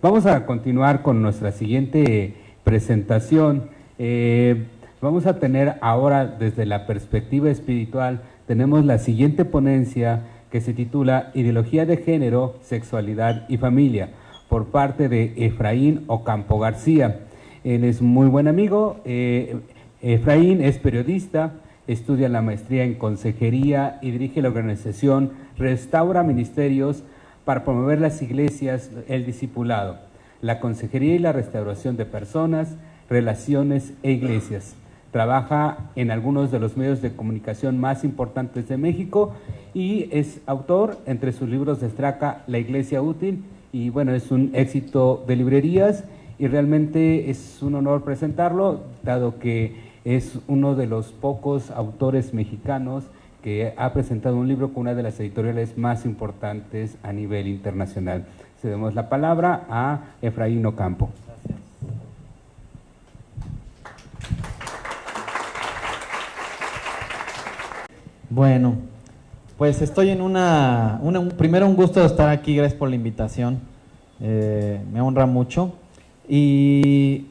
Vamos a continuar con nuestra siguiente presentación. Vamos a tener ahora, desde la perspectiva espiritual, tenemos la siguiente ponencia que se titula Ideología de Género, Sexualidad y Familia, por parte de Efraín Ocampo García. Él es muy buen amigo. Efraín es periodista, estudia la maestría en consejería y dirige la organización Restaura Ministerios para promover las iglesias, el discipulado, la consejería y la restauración de personas, relaciones e iglesias. Trabaja en algunos de los medios de comunicación más importantes de México y es autor, entre sus libros destaca La Iglesia Útil, y bueno, es un éxito de librerías y realmente es un honor presentarlo, dado que es uno de los pocos autores mexicanos que ha presentado un libro con una de las editoriales más importantes a nivel internacional. Cedemos la palabra a Efraín Ocampo. Gracias. Bueno, pues estoy en primero un gusto de estar aquí, gracias por la invitación, me honra mucho, y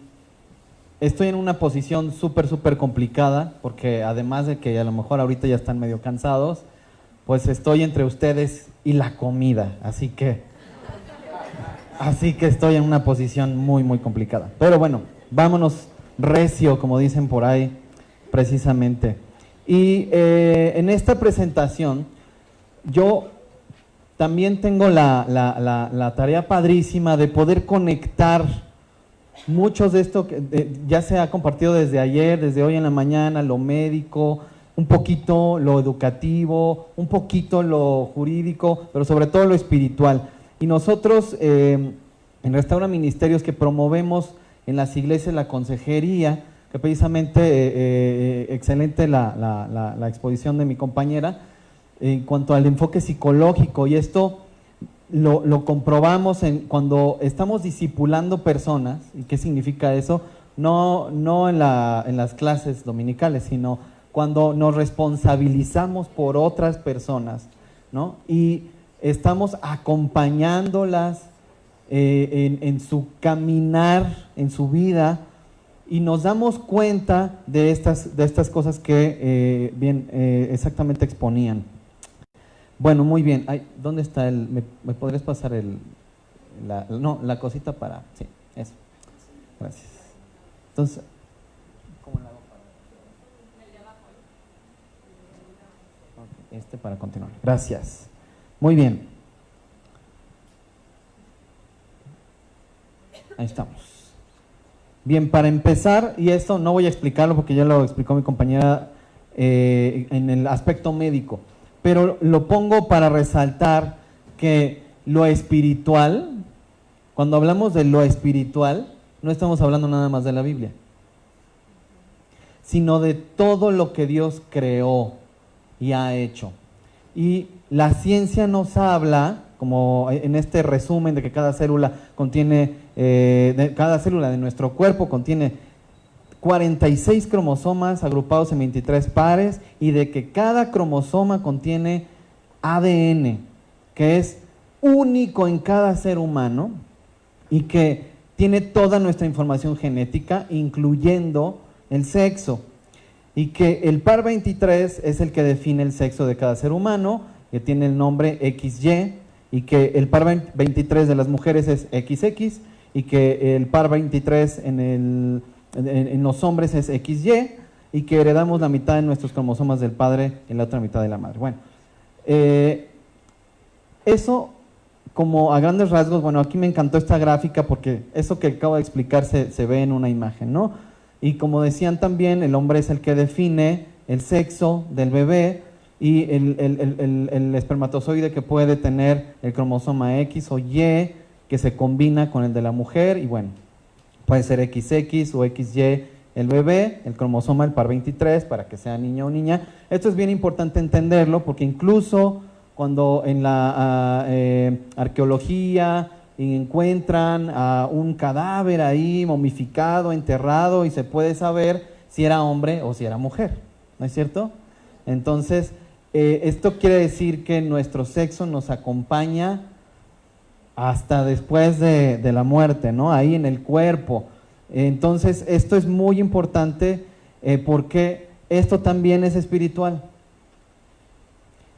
estoy en una posición súper complicada, porque además de que a lo mejor ahorita ya están medio cansados, pues estoy entre ustedes y la comida, así que estoy en una posición muy complicada. Pero bueno, vámonos recio, como dicen por ahí, precisamente. Y en esta presentación, yo también tengo la tarea padrísima de poder conectar muchos de esto que ya se ha compartido desde ayer, desde hoy en la mañana, lo médico, un poquito lo educativo, un poquito lo jurídico, pero sobre todo lo espiritual. Y nosotros en Restaura Ministerios, que promovemos en las iglesias la consejería, que precisamente excelente la exposición de mi compañera en cuanto al enfoque psicológico, y esto lo comprobamos cuando estamos discipulando personas. ¿Y qué significa eso? No en las clases dominicales, sino cuando nos responsabilizamos por otras personas, ¿no? Y estamos acompañándolas en su caminar, en su vida, y nos damos cuenta de estas cosas que exactamente exponían. Bueno, muy bien. Ay, ¿dónde está ¿Me podrías pasar la cosita para...? Sí, eso. Gracias. Entonces, ¿cómo la hago para...? Para continuar. Gracias. Muy bien. Ahí estamos. Bien, para empezar, y esto no voy a explicarlo porque ya lo explicó mi compañera en el aspecto médico, pero lo pongo para resaltar que lo espiritual, cuando hablamos de lo espiritual, no estamos hablando nada más de la Biblia, sino de todo lo que Dios creó y ha hecho. Y la ciencia nos habla, como en este resumen, de que cada célula contiene, cada célula de nuestro cuerpo contiene 46 cromosomas agrupados en 23 pares, y de que cada cromosoma contiene ADN, que es único en cada ser humano y que tiene toda nuestra información genética, incluyendo el sexo, y que el par 23 es el que define el sexo de cada ser humano, que tiene el nombre XY, y que el par 23 de las mujeres es XX, y que el par 23 en los hombres es XY, y que heredamos la mitad de nuestros cromosomas del padre y la otra mitad de la madre. Bueno, eso como a grandes rasgos. Bueno, aquí me encantó esta gráfica porque eso que acabo de explicar se ve en una imagen, ¿no? Y como decían también, el hombre es el que define el sexo del bebé, y el espermatozoide que puede tener el cromosoma X o Y, que se combina con el de la mujer, y bueno, puede ser XX o XY el bebé, el cromosoma, el par 23, para que sea niño o niña. Esto es bien importante entenderlo, porque incluso cuando en la arqueología encuentran a un cadáver ahí momificado, enterrado, y se puede saber si era hombre o si era mujer, ¿no es cierto? Entonces, esto quiere decir que nuestro sexo nos acompaña hasta después de la muerte, ¿no? Ahí en el cuerpo. Entonces, esto es muy importante porque esto también es espiritual.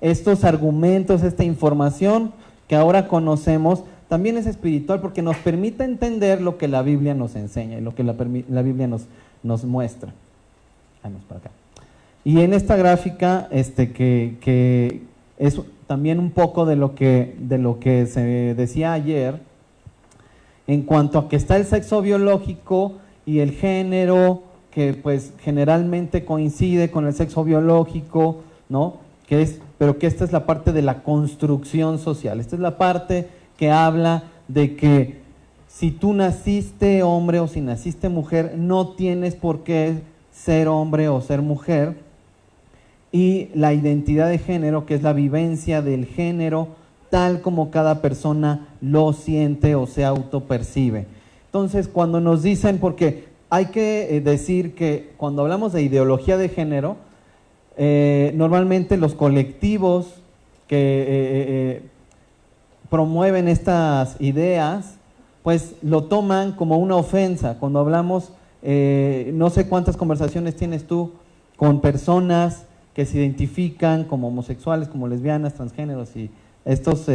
Estos argumentos, esta información que ahora conocemos, también es espiritual porque nos permite entender lo que la Biblia nos enseña y lo que la Biblia nos muestra. Vamos para acá. Y en esta gráfica, que es también un poco de lo que se decía ayer, en cuanto a que está el sexo biológico y el género, que pues generalmente coincide con el sexo biológico, ¿no? Pero que esta es la parte de la construcción social. Esta es la parte que habla de que si tú naciste hombre o si naciste mujer, no tienes por qué ser hombre o ser mujer. Y la identidad de género, que es la vivencia del género, tal como cada persona lo siente o se autopercibe. Entonces, cuando nos dicen, porque hay que decir que cuando hablamos de ideología de género, normalmente los colectivos que promueven estas ideas, pues lo toman como una ofensa. Cuando hablamos, no sé cuántas conversaciones tienes tú con personas que se identifican como homosexuales, como lesbianas, transgéneros y estos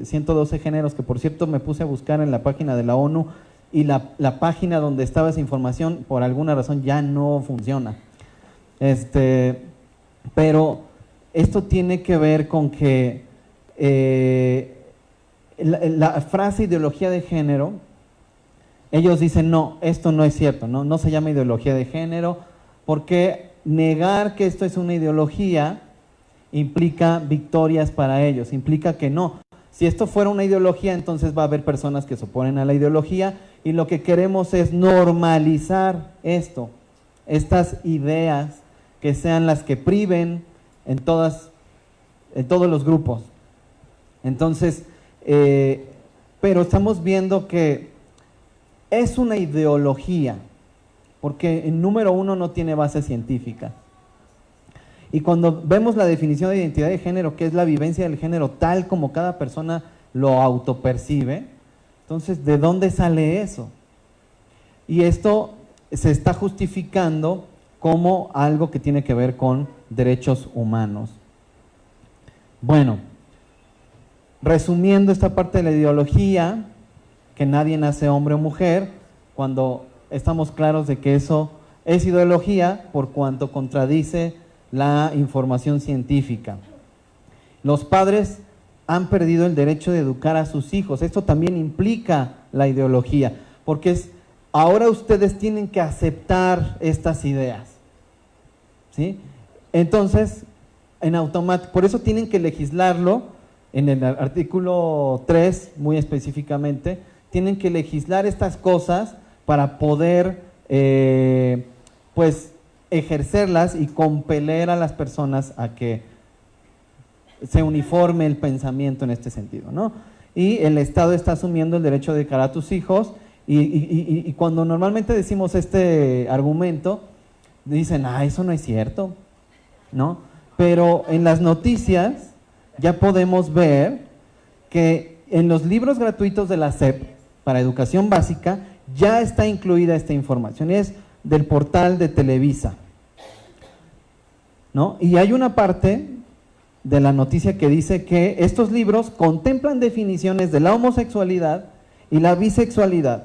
112 géneros, que por cierto me puse a buscar en la página de la ONU y la página donde estaba esa información por alguna razón ya no funciona. Pero esto tiene que ver con que la frase ideología de género, ellos dicen no, esto no es cierto, no se llama ideología de género, porque negar que esto es una ideología implica victorias para ellos, implica que no. Si esto fuera una ideología, entonces va a haber personas que se oponen a la ideología y lo que queremos es normalizar esto, estas ideas que sean las que priven en todos los grupos. Entonces, pero estamos viendo que es una ideología, porque en número uno no tiene base científica. Y cuando vemos la definición de identidad de género, que es la vivencia del género tal como cada persona lo autopercibe, entonces, ¿de dónde sale eso? Y esto se está justificando como algo que tiene que ver con derechos humanos. Bueno, resumiendo esta parte de la ideología, que nadie nace hombre o mujer, cuando estamos claros de que eso es ideología por cuanto contradice la información científica. Los padres han perdido el derecho de educar a sus hijos. Esto también implica la ideología, porque ahora ustedes tienen que aceptar estas ideas, ¿sí? Entonces, en automático, por eso tienen que legislarlo, en el artículo 3, muy específicamente, tienen que legislar estas cosas para poder, pues, ejercerlas y compeler a las personas a que se uniforme el pensamiento en este sentido, ¿no? Y el Estado está asumiendo el derecho de educar a tus hijos y cuando normalmente decimos este argumento, dicen, eso no es cierto, ¿no? Pero en las noticias ya podemos ver que en los libros gratuitos de la SEP para educación básica ya está incluida esta información, es del portal de Televisa, ¿no? Y hay una parte de la noticia que dice que estos libros contemplan definiciones de la homosexualidad y la bisexualidad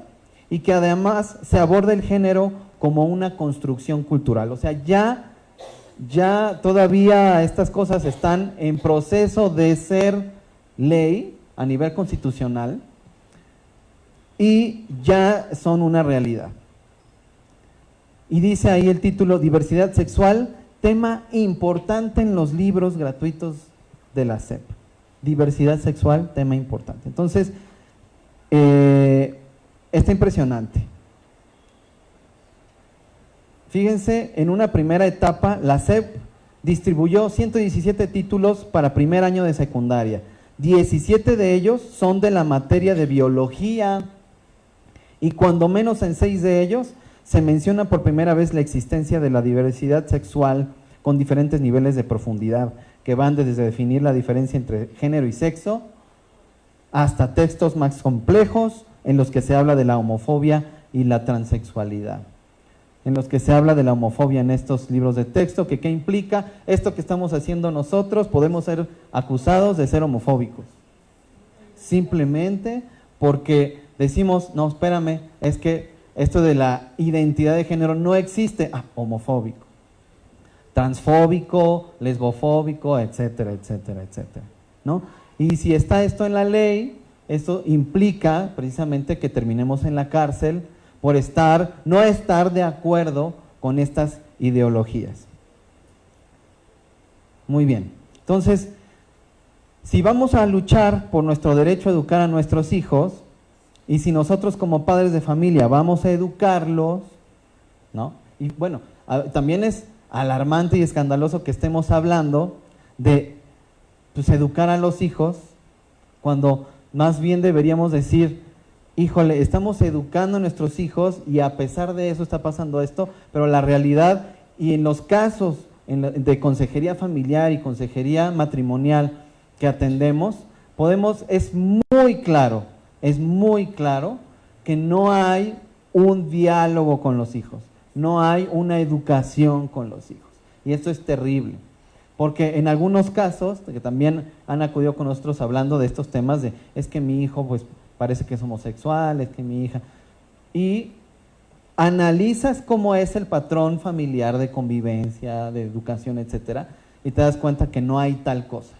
y que además se aborda el género como una construcción cultural. O sea, ya todavía estas cosas están en proceso de ser ley a nivel constitucional y ya son una realidad. Y dice ahí el título, diversidad sexual, tema importante en los libros gratuitos de la SEP. Diversidad sexual, tema importante. Entonces, está impresionante. Fíjense, en una primera etapa, la SEP distribuyó 117 títulos para primer año de secundaria. 17 de ellos son de la materia de biología y cuando menos en 6 de ellos se menciona por primera vez la existencia de la diversidad sexual con diferentes niveles de profundidad, que van desde definir la diferencia entre género y sexo, hasta textos más complejos en los que se habla de la homofobia y la transexualidad. En los que se habla de la homofobia en estos libros de texto, que qué implica esto que estamos haciendo nosotros, podemos ser acusados de ser homofóbicos. Simplemente porque decimos, no, espérame, es que esto de la identidad de género no existe, homofóbico, transfóbico, lesbofóbico, etcétera, etcétera, etcétera, ¿no? Y si está esto en la ley, esto implica precisamente que terminemos en la cárcel por no estar de acuerdo con estas ideologías. Muy bien, entonces, si vamos a luchar por nuestro derecho a educar a nuestros hijos, y si nosotros como padres de familia vamos a educarlos, ¿no? Y bueno, también es alarmante y escandaloso que estemos hablando de pues, educar a los hijos, cuando más bien deberíamos decir, híjole, estamos educando a nuestros hijos y a pesar de eso está pasando esto, pero la realidad y en los casos de consejería familiar y consejería matrimonial que atendemos, es muy claro que no hay un diálogo con los hijos, no hay una educación con los hijos. Y esto es terrible, porque en algunos casos, que también han acudido con nosotros hablando de estos temas de, es que mi hijo pues parece que es homosexual, es que mi hija... Y analizas cómo es el patrón familiar de convivencia, de educación, etcétera, y te das cuenta que no hay tal cosa.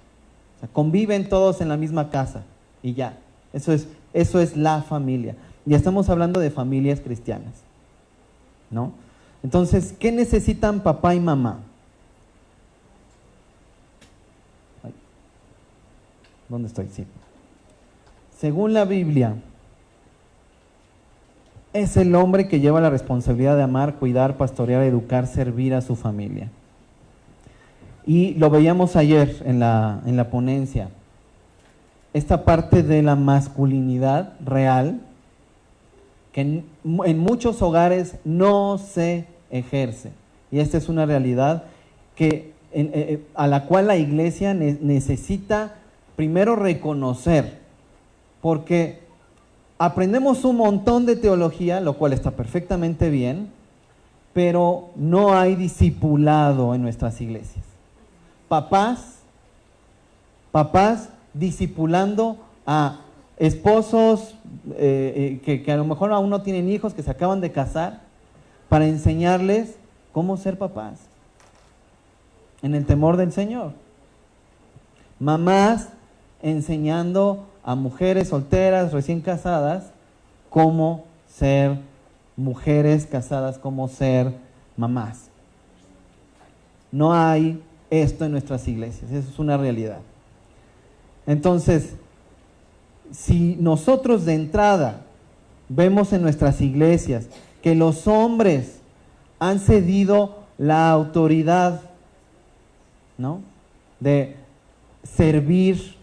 O sea, conviven todos en la misma casa y ya. Eso es la familia. Y estamos hablando de familias cristianas, ¿no? Entonces, ¿qué necesitan papá y mamá? ¿Dónde estoy? Sí. Según la Biblia, es el hombre que lleva la responsabilidad de amar, cuidar, pastorear, educar, servir a su familia. Y lo veíamos ayer en la ponencia. Esta parte de la masculinidad real, que en muchos hogares no se ejerce. Y esta es una realidad a la cual la iglesia necesita primero reconocer, porque aprendemos un montón de teología, lo cual está perfectamente bien, pero no hay discipulado en nuestras iglesias. Papás discipulando a esposos que a lo mejor aún no tienen hijos, que se acaban de casar, para enseñarles cómo ser papás en el temor del Señor. Mamás enseñando a mujeres solteras, recién casadas, cómo ser mujeres casadas, cómo ser mamás. No hay esto en nuestras iglesias, eso es una realidad. Entonces, si nosotros de entrada vemos en nuestras iglesias que los hombres han cedido la autoridad, ¿no?, de servir,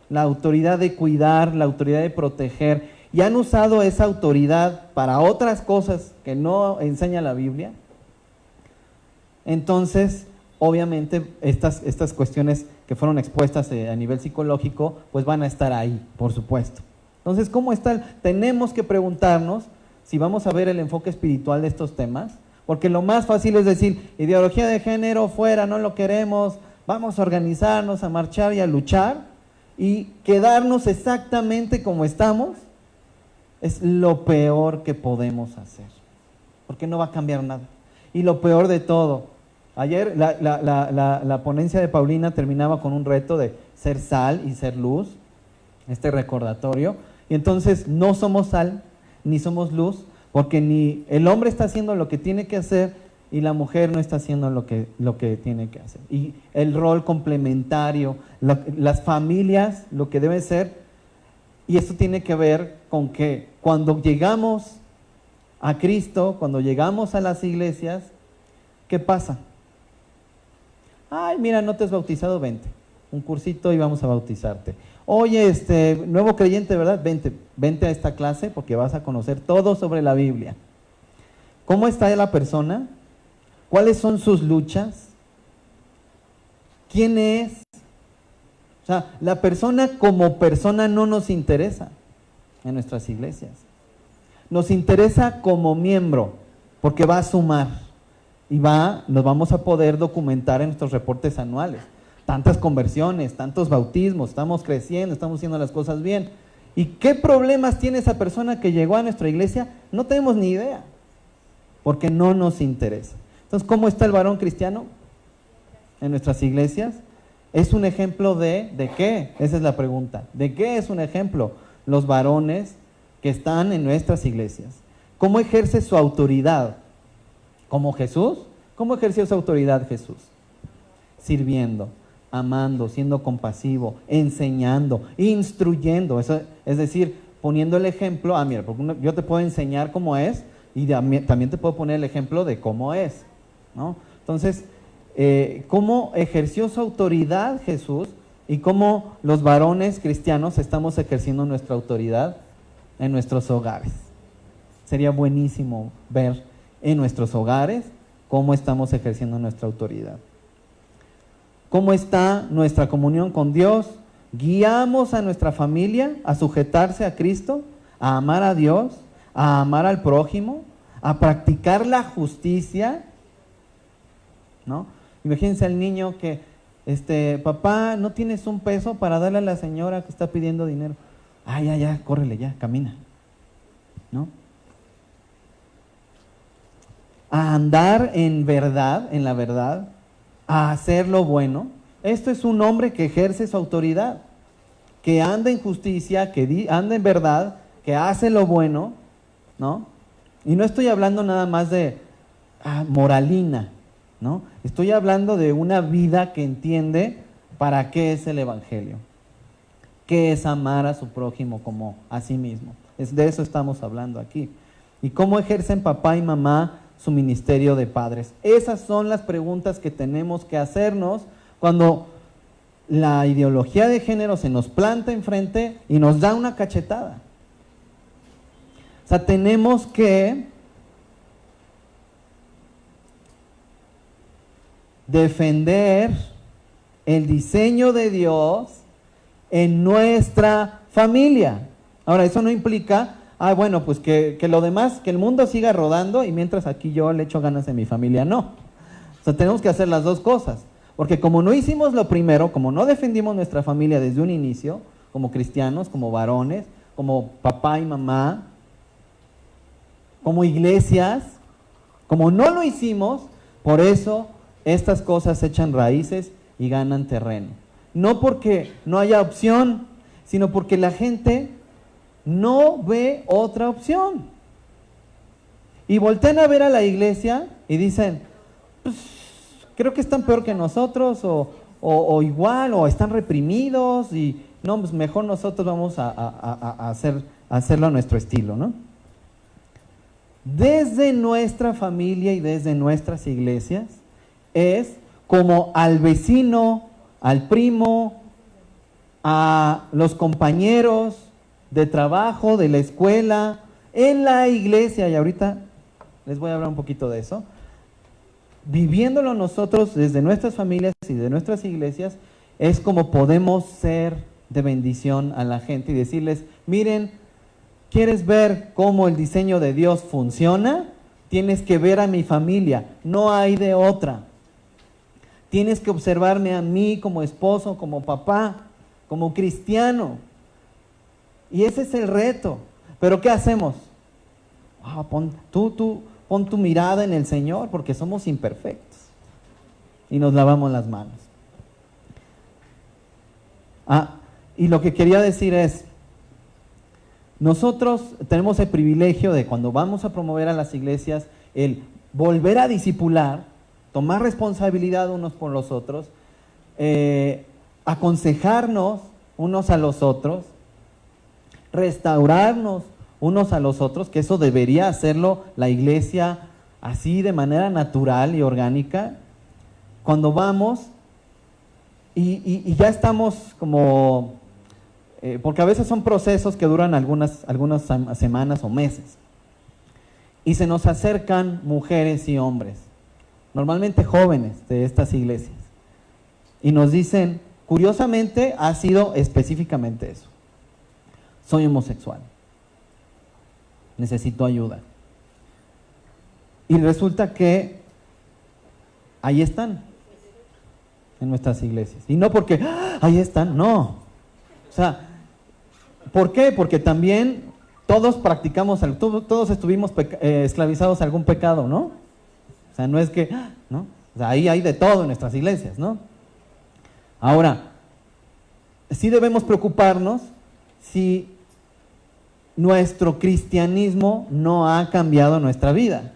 la autoridad de cuidar, la autoridad de proteger, y han usado esa autoridad para otras cosas que no enseña la Biblia, entonces obviamente estas cuestiones que fueron expuestas a nivel psicológico pues van a estar ahí, por supuesto. Entonces, ¿cómo está? Tenemos que preguntarnos si vamos a ver el enfoque espiritual de estos temas, porque lo más fácil es decir, ideología de género fuera, no lo queremos, vamos a organizarnos, a marchar y a luchar, y quedarnos exactamente como estamos es lo peor que podemos hacer, porque no va a cambiar nada. Y lo peor de todo, ayer la ponencia de Paulina terminaba con un reto de ser sal y ser luz, este recordatorio, y entonces no somos sal ni somos luz, porque ni el hombre está haciendo lo que tiene que hacer y la mujer no está haciendo lo que tiene que hacer. Y el rol complementario, las familias, lo que debe ser, y esto tiene que ver con que cuando llegamos a Cristo, cuando llegamos a las iglesias, ¿qué pasa? Ay, mira, no te has bautizado, vente, un cursito y vamos a bautizarte. Oye, nuevo creyente, ¿verdad? Vente a esta clase porque vas a conocer todo sobre la Biblia. ¿Cómo está la persona? ¿Cuáles son sus luchas? ¿Quién es? O sea, la persona como persona no nos interesa en nuestras iglesias. Nos interesa como miembro, porque va a sumar y nos vamos a poder documentar en nuestros reportes anuales. Tantas conversiones, tantos bautismos, estamos creciendo, estamos haciendo las cosas bien. ¿Y qué problemas tiene esa persona que llegó a nuestra iglesia? No tenemos ni idea, porque no nos interesa. Entonces, ¿cómo está el varón cristiano en nuestras iglesias? ¿Es un ejemplo de qué? Esa es la pregunta. ¿De qué es un ejemplo? Los varones que están en nuestras iglesias. ¿Cómo ejerce su autoridad? ¿Como Jesús? ¿Cómo ejerció su autoridad Jesús? Sirviendo, amando, siendo compasivo, enseñando, instruyendo. Eso, es decir, poniendo el ejemplo. Mira, porque yo te puedo enseñar cómo es y también te puedo poner el ejemplo de cómo es, ¿no? Entonces, cómo ejerció su autoridad Jesús y cómo los varones cristianos estamos ejerciendo nuestra autoridad en nuestros hogares. Sería buenísimo ver en nuestros hogares cómo estamos ejerciendo nuestra autoridad. ¿Cómo está nuestra comunión con Dios? ¿Guiamos a nuestra familia a sujetarse a Cristo, a amar a Dios, a amar al prójimo, a practicar la justicia? ¿No? Imagínense al niño que, papá, ¿no tienes un peso para darle a la señora que está pidiendo dinero? Ya, córrele, ya, camina, ¿no? A andar en verdad, en la verdad, a hacer lo bueno. Esto es un hombre que ejerce su autoridad, que anda en justicia, que anda en verdad, que hace lo bueno, ¿no? Y no estoy hablando nada más de moralina, ¿no? Estoy hablando de una vida que entiende para qué es el evangelio, qué es amar a su prójimo como a sí mismo. De eso estamos hablando aquí. Y cómo ejercen papá y mamá su ministerio de padres. Esas son las preguntas que tenemos que hacernos cuando la ideología de género se nos planta enfrente y nos da una cachetada. O sea, tenemos que defender el diseño de Dios en nuestra familia. Ahora, eso no implica, pues que lo demás, que el mundo siga rodando y mientras aquí yo le echo ganas en mi familia. No. O sea, tenemos que hacer las dos cosas. Porque como no hicimos lo primero, como no defendimos nuestra familia desde un inicio, como cristianos, como varones, como papá y mamá, como iglesias, como no lo hicimos, por eso estas cosas echan raíces y ganan terreno. No porque no haya opción, sino porque la gente no ve otra opción. Y voltean a ver a la iglesia y dicen, pues, creo que están peor que nosotros, o igual, o están reprimidos, y no, pues mejor nosotros vamos a hacerlo a nuestro estilo, ¿no? Desde nuestra familia y desde nuestras iglesias es como al vecino, al primo, a los compañeros de trabajo, de la escuela, en la iglesia, y ahorita les voy a hablar un poquito de eso, viviéndolo nosotros desde nuestras familias y de nuestras iglesias, es como podemos ser de bendición a la gente y decirles, miren, ¿quieres ver cómo el diseño de Dios funciona? Tienes que ver a mi familia, no hay de otra. Tienes que observarme a mí como esposo, como papá, como cristiano. Y ese es el reto. ¿Pero qué hacemos? Pon tu mirada en el Señor, porque somos imperfectos. Y nos lavamos las manos. Y lo que quería decir es, nosotros tenemos el privilegio de cuando vamos a promover a las iglesias, el volver a discipular, tomar responsabilidad unos por los otros, aconsejarnos unos a los otros, restaurarnos unos a los otros, que eso debería hacerlo la iglesia así de manera natural y orgánica. Cuando vamos y ya estamos como, porque a veces son procesos que duran algunas semanas o meses, y se nos acercan mujeres y hombres, normalmente jóvenes de estas iglesias, y nos dicen, curiosamente ha sido específicamente eso. Soy homosexual. Necesito ayuda. Y resulta que ahí están, en nuestras iglesias. Y no porque, ahí están, no. O sea, ¿por qué? Porque también todos practicamos, todos estuvimos esclavizados a algún pecado, ¿no? O sea, no es que, ¿no? O sea, ahí hay de todo en nuestras iglesias, ¿no? Ahora, sí debemos preocuparnos si nuestro cristianismo no ha cambiado nuestra vida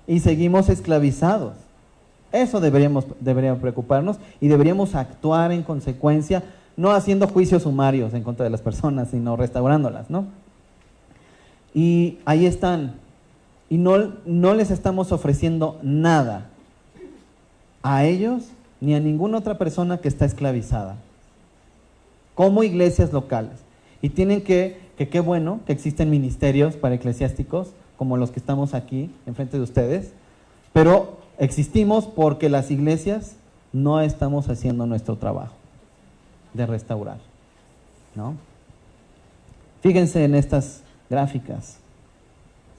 y seguimos esclavizados. Eso deberíamos preocuparnos y deberíamos actuar en consecuencia, no haciendo juicios sumarios en contra de las personas, sino restaurándolas, ¿no? Y ahí están, y no les estamos ofreciendo nada a ellos ni a ninguna otra persona que está esclavizada, como iglesias locales. Y tienen que qué bueno que existen ministerios para eclesiásticos, como los que estamos aquí, enfrente de ustedes, pero existimos porque las iglesias no estamos haciendo nuestro trabajo de restaurar, ¿no? Fíjense en estas gráficas.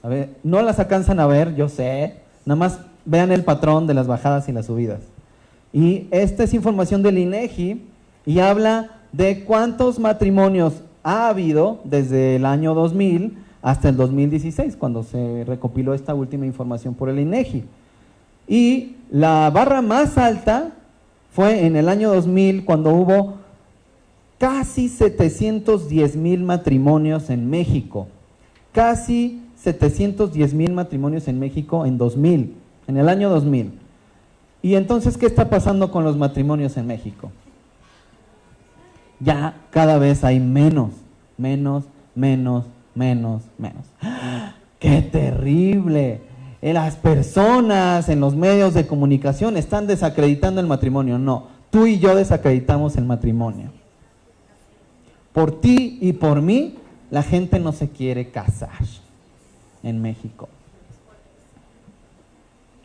A ver, no las alcanzan a ver, yo sé, nada más vean el patrón de las bajadas y las subidas. Y esta es información del INEGI y habla de cuántos matrimonios ha habido desde el año 2000 hasta el 2016, cuando se recopiló esta última información por el INEGI. Y la barra más alta fue en el año 2000, cuando hubo casi 710,000 matrimonios en México. Casi 710,000 matrimonios en México en 2000, en el año 2000. Y entonces, ¿qué está pasando con los matrimonios en México? Ya cada vez hay menos. ¡Qué terrible! Las personas en los medios de comunicación están desacreditando el matrimonio. No, tú y yo desacreditamos el matrimonio. Por ti y por mí, la gente no se quiere casar en México.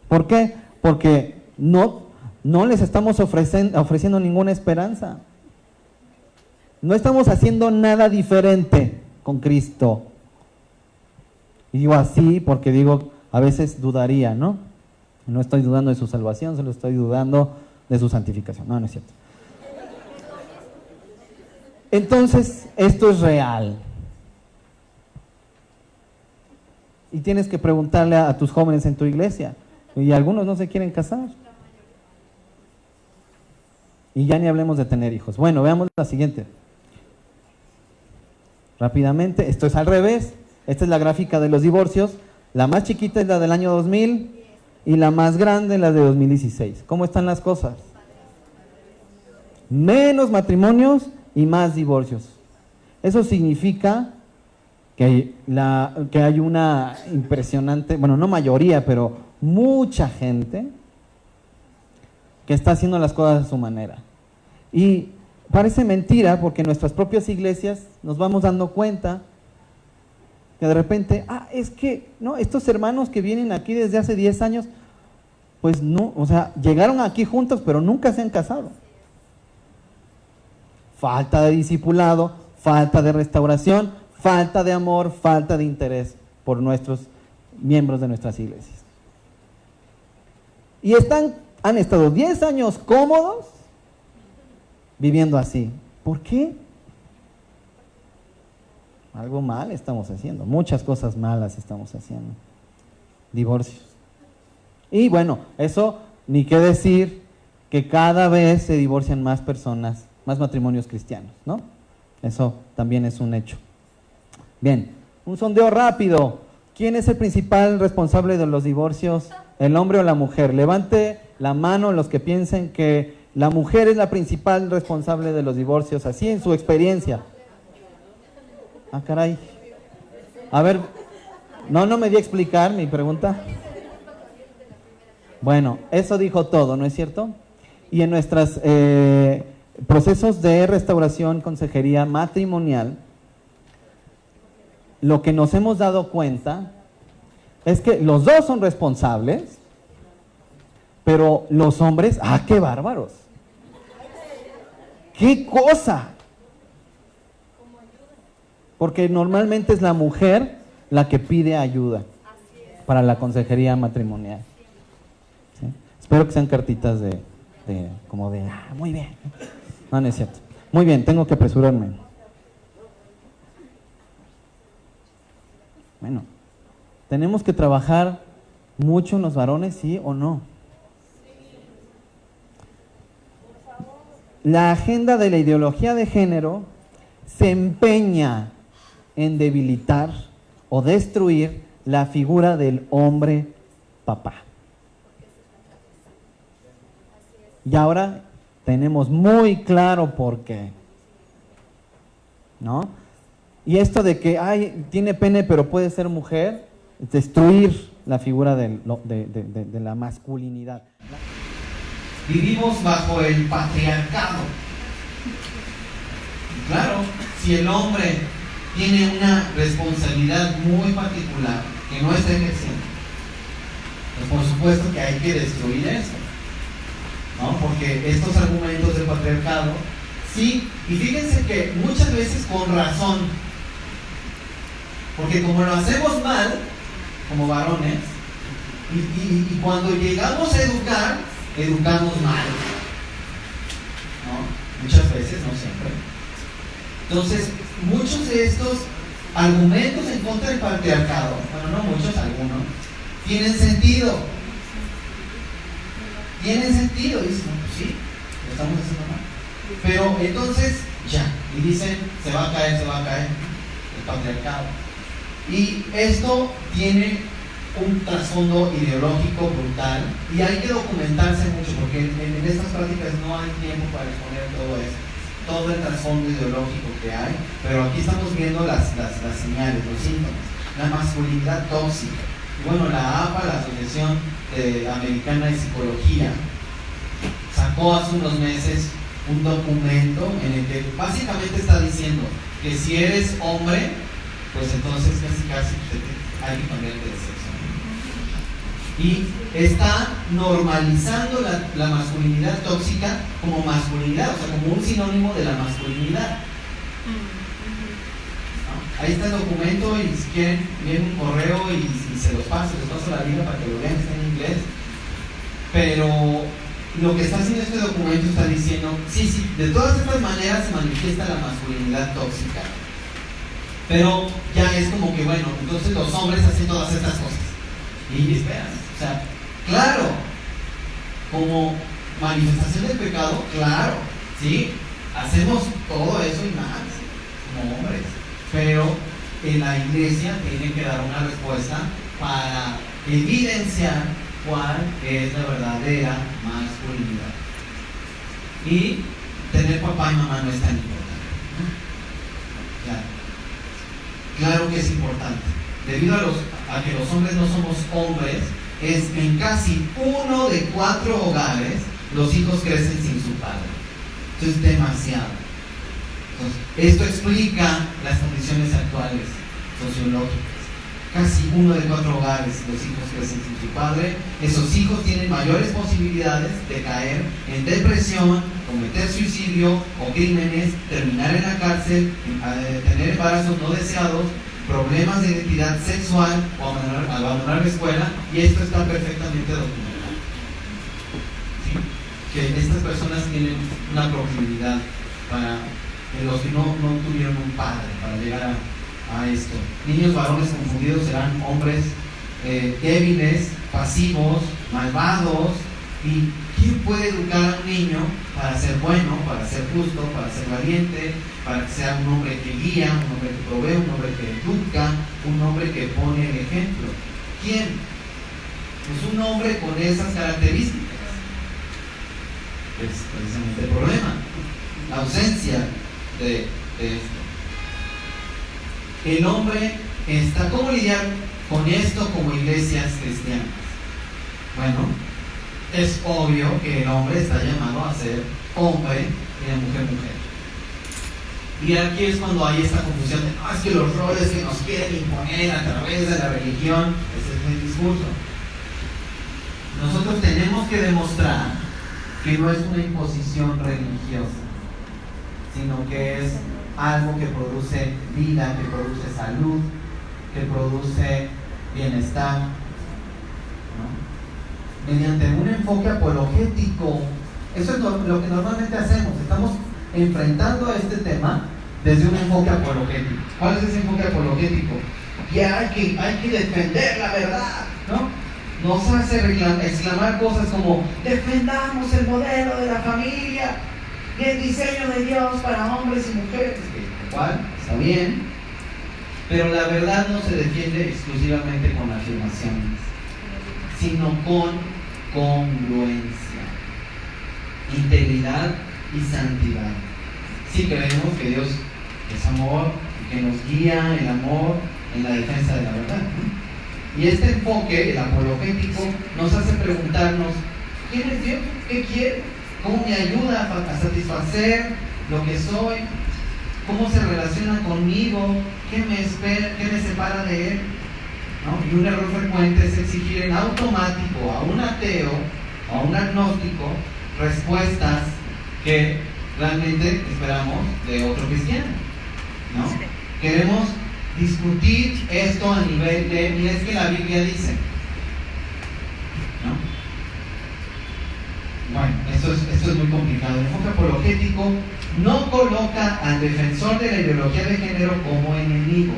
¿Por qué? Porque no les estamos ofreciendo ninguna esperanza. No estamos haciendo nada diferente con Cristo. Y digo así porque digo, a veces dudaría, ¿no? No estoy dudando de su salvación, solo estoy dudando de su santificación. No, no es cierto. Entonces, esto es real. Y tienes que preguntarle a tus jóvenes en tu iglesia. Y algunos no se quieren casar. Y ya ni hablemos de tener hijos. Bueno, veamos la siguiente. Rápidamente, esto es al revés. Esta es la gráfica de los divorcios. La más chiquita es la del año 2000 y la más grande la de 2016. ¿Cómo están las cosas? Menos matrimonios y más divorcios. Eso significa que hay una impresionante, bueno, no mayoría, pero mucha gente que está haciendo las cosas a su manera. Y parece mentira porque en nuestras propias iglesias nos vamos dando cuenta que de repente, es que, no, estos hermanos que vienen aquí desde hace 10 años, pues no, o sea, llegaron aquí juntos, pero nunca se han casado. Falta de discipulado, falta de restauración, falta de amor, falta de interés por nuestros miembros de nuestras iglesias. Y han estado 10 años cómodos viviendo así. ¿Por qué? Algo mal estamos haciendo, muchas cosas malas estamos haciendo. Divorcios. Y bueno, eso ni qué decir que cada vez se divorcian más personas, más matrimonios cristianos, ¿no? Eso también es un hecho. Bien, un sondeo rápido. ¿Quién es el principal responsable de los divorcios? ¿El hombre o la mujer? Levante la mano los que piensen que la mujer es la principal responsable de los divorcios, así en su experiencia. Caray. A ver, no me di a explicar mi pregunta. Bueno, eso dijo todo, ¿no es cierto? Y en nuestros procesos de restauración, consejería matrimonial, lo que nos hemos dado cuenta es que los dos son responsables, pero los hombres, ¡qué bárbaros! ¿Qué cosa? Porque normalmente es la mujer la que pide ayuda para la consejería matrimonial. ¿Sí? Espero que sean cartitas muy bien. No es cierto. Muy bien, tengo que apresurarme. Bueno, tenemos que trabajar mucho en los varones, ¿sí o no? La agenda de la ideología de género se empeña en debilitar o destruir la figura del hombre papá. Y ahora tenemos muy claro por qué, ¿no? Y esto de que, tiene pene pero puede ser mujer, destruir la figura de la masculinidad. Vivimos bajo el patriarcado. Y claro, si el hombre tiene una responsabilidad muy particular que no está ejerciendo, pues por supuesto que hay que destruir eso, ¿no? Porque estos argumentos del patriarcado, sí, y fíjense que muchas veces con razón, porque como lo hacemos mal, como varones, y cuando llegamos a educar, educamos mal, ¿no? Muchas veces, no siempre. Entonces, muchos de estos argumentos en contra del patriarcado, bueno, no muchos, algunos, tienen sentido. Tienen sentido, dicen, no, pues sí, lo estamos haciendo mal. Pero entonces, ya, y dicen, se va a caer el patriarcado. Y esto tiene un trasfondo ideológico brutal y hay que documentarse mucho porque en estas prácticas no hay tiempo para exponer todo el trasfondo ideológico que hay, pero aquí estamos viendo las señales, los síntomas, la masculinidad tóxica. Y bueno, la APA, la Asociación Americana de Psicología, sacó hace unos meses un documento en el que básicamente está diciendo que si eres hombre, pues entonces casi hay que cambiarte de sexo. Y está normalizando la masculinidad tóxica como masculinidad, o sea, como un sinónimo de la masculinidad. ¿No? Ahí está el documento y si quieren, viene un correo y se los paso la liga para que lo vean, está en inglés. Pero lo que está haciendo este documento está diciendo, sí, de todas estas maneras se manifiesta la masculinidad tóxica. Pero ya es como que, bueno, entonces los hombres hacen todas estas cosas. Y esperan. O sea, claro, como manifestación del pecado, claro, ¿sí? Hacemos todo eso y más, como hombres. Pero en la iglesia tiene que dar una respuesta para evidenciar cuál es la verdadera masculinidad. Y tener papá y mamá no es tan importante, ¿no? Claro que es importante. Debido a que los hombres no somos hombres, es en casi 1 de 4 hogares los hijos crecen sin su padre. Esto es demasiado. Entonces, esto explica las condiciones actuales sociológicas. Casi 1 de 4 hogares los hijos crecen sin su padre. Esos hijos tienen mayores posibilidades de caer en depresión, cometer suicidio o crímenes, terminar en la cárcel, tener embarazos no deseados, problemas de identidad sexual o abandonar la escuela, y esto está perfectamente documentado. ¿Sí? Que estas personas tienen una proclividad para los que no tuvieron un padre para llegar a esto. Niños varones confundidos serán hombres débiles, pasivos, malvados. ¿Y quién puede educar a un niño para ser bueno, para ser justo, para ser valiente, para que sea un hombre que guía, un hombre que provee, un hombre que educa, un hombre que pone el ejemplo? ¿Quién? Pues un hombre con esas características. Es precisamente el problema, la ausencia de esto. El hombre está, ¿cómo lidiar con esto como iglesias cristianas? Bueno, es obvio que el hombre está llamado a ser hombre y la mujer mujer. Y aquí es cuando hay esta confusión de, no, es que los roles que nos quieren imponer a través de la religión, ese es el discurso. Nosotros tenemos que demostrar que no es una imposición religiosa, sino que es algo que produce vida, que produce salud, que produce bienestar, ¿no? Mediante un enfoque apologético. Eso es lo que normalmente hacemos. Estamos enfrentando a este tema desde un enfoque apologético. ¿Cuál es ese enfoque apologético? Que hay que defender la verdad, ¿no? Nos hace exclamar cosas como: defendamos el modelo de la familia y el diseño de Dios para hombres y mujeres. ¿Cuál? Está bien, pero la verdad no se defiende exclusivamente con afirmaciones, sino con congruencia, integridad y santidad. Si creemos que Dios es amor y que nos guía el amor en la defensa de la verdad, ¿no? Y este enfoque, el apologético, nos hace preguntarnos: ¿quién es Dios? ¿Qué quiere? ¿Cómo me ayuda a satisfacer lo que soy? ¿Cómo se relaciona conmigo? ¿Qué me espera? ¿Qué me separa de Él? ¿No? Y un error frecuente es exigir en automático a un ateo o a un agnóstico respuestas que realmente esperamos de otro cristiano, ¿no? Queremos discutir esto a nivel de: mira, es que la Biblia dice, ¿no? Bueno, esto es muy complicado. El enfoque apologético no coloca al defensor de la ideología de género como enemigo,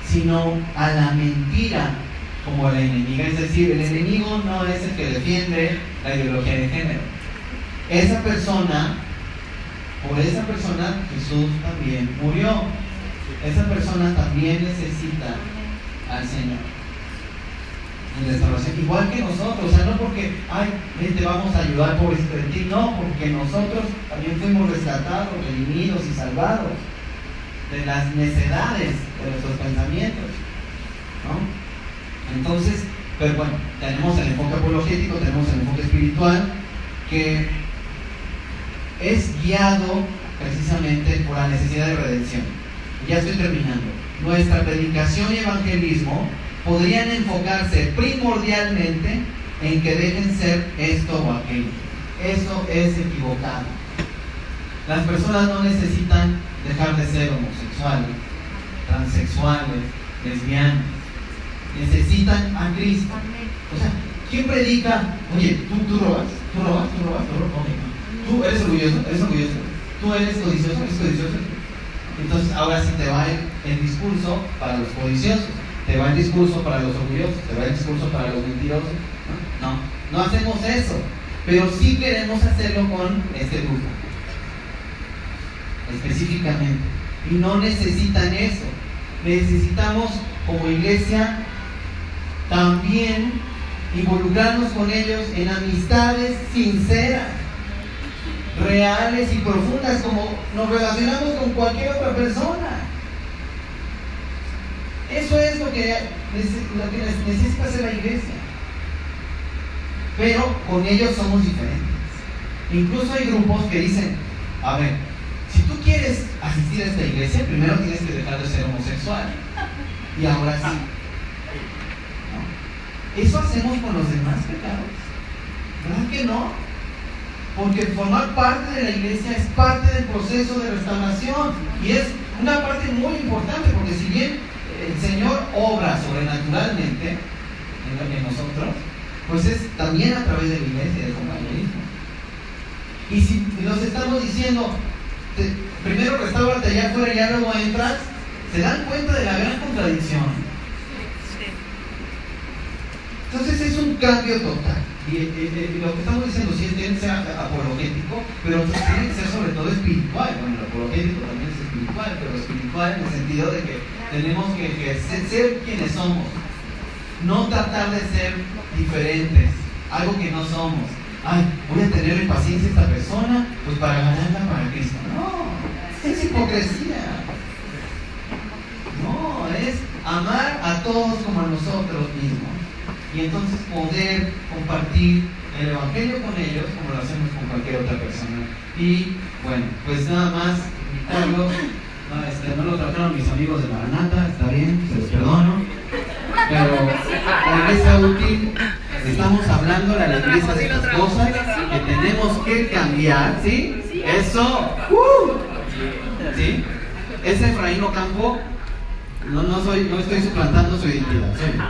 sino a la mentira como la enemiga. Es decir, el enemigo no es el que defiende la ideología de género. Por esa persona Jesús también murió. Esa persona también necesita al Señor en restauración, igual que nosotros. O sea, no porque, te vamos a ayudar por esto de ti, no, porque nosotros también fuimos rescatados, redimidos y salvados de las necedades de nuestros pensamientos, ¿no? Entonces, pero bueno, tenemos el enfoque apologético, tenemos el enfoque espiritual, que es guiado precisamente por la necesidad de redención. Ya estoy terminando. Nuestra predicación y evangelismo podrían enfocarse primordialmente en que dejen ser esto o aquello. Eso es equivocado. Las personas no necesitan dejar de ser homosexuales, transexuales, lesbianas. Necesitan a Cristo. O sea, ¿quién predica? Oye, ¿tú robas? ¿Tú eres orgulloso? ¿Tú eres codicioso? Entonces ahora sí te va el discurso para los codiciosos, te va el discurso para los orgullosos, te va el discurso para los mentirosos. No hacemos eso, pero sí queremos hacerlo con este grupo específicamente, y no necesitan eso. Necesitamos como iglesia también involucrarnos con ellos en amistades sinceras, reales y profundas, como nos relacionamos con cualquier otra persona. Eso es lo que necesita hacer la iglesia. Pero con ellos somos diferentes. Incluso hay grupos que dicen: a ver, si tú quieres asistir a esta iglesia, primero tienes que dejar de ser homosexual. Y ahora sí. ¿No? ¿Eso hacemos con los demás pecados? ¿Verdad que no? Porque formar parte de la iglesia es parte del proceso de restauración, y es una parte muy importante, porque si bien el Señor obra sobrenaturalmente en nosotros, pues es también a través de la iglesia, del compañerismo. Y si nos estamos diciendo: primero restáurate allá afuera y ya luego entras, ¿se dan cuenta de la gran contradicción? Entonces es un cambio total. Y lo que estamos diciendo sí tiene que ser apologético, pero tiene que ser sobre todo espiritual. Bueno, el apologético también es espiritual, pero espiritual en el sentido de que tenemos que ser quienes somos, no tratar de ser diferentes, algo que no somos. Voy a tenerle paciencia a esta persona, pues para ganarla para Cristo. No, es hipocresía. No, es amar a todos como a nosotros mismos, y entonces poder compartir el evangelio con ellos como lo hacemos con cualquier otra persona. Y bueno, pues nada más invitarlos. No lo trataron mis amigos de Maranata, está bien, se los perdono, pero la iglesia útil, estamos hablando de la iglesia de las cosas que tenemos que cambiar, ¿sí? Eso. ¿Sí? Ese Efraín Ocampo, no estoy suplantando su identidad. Soy yo.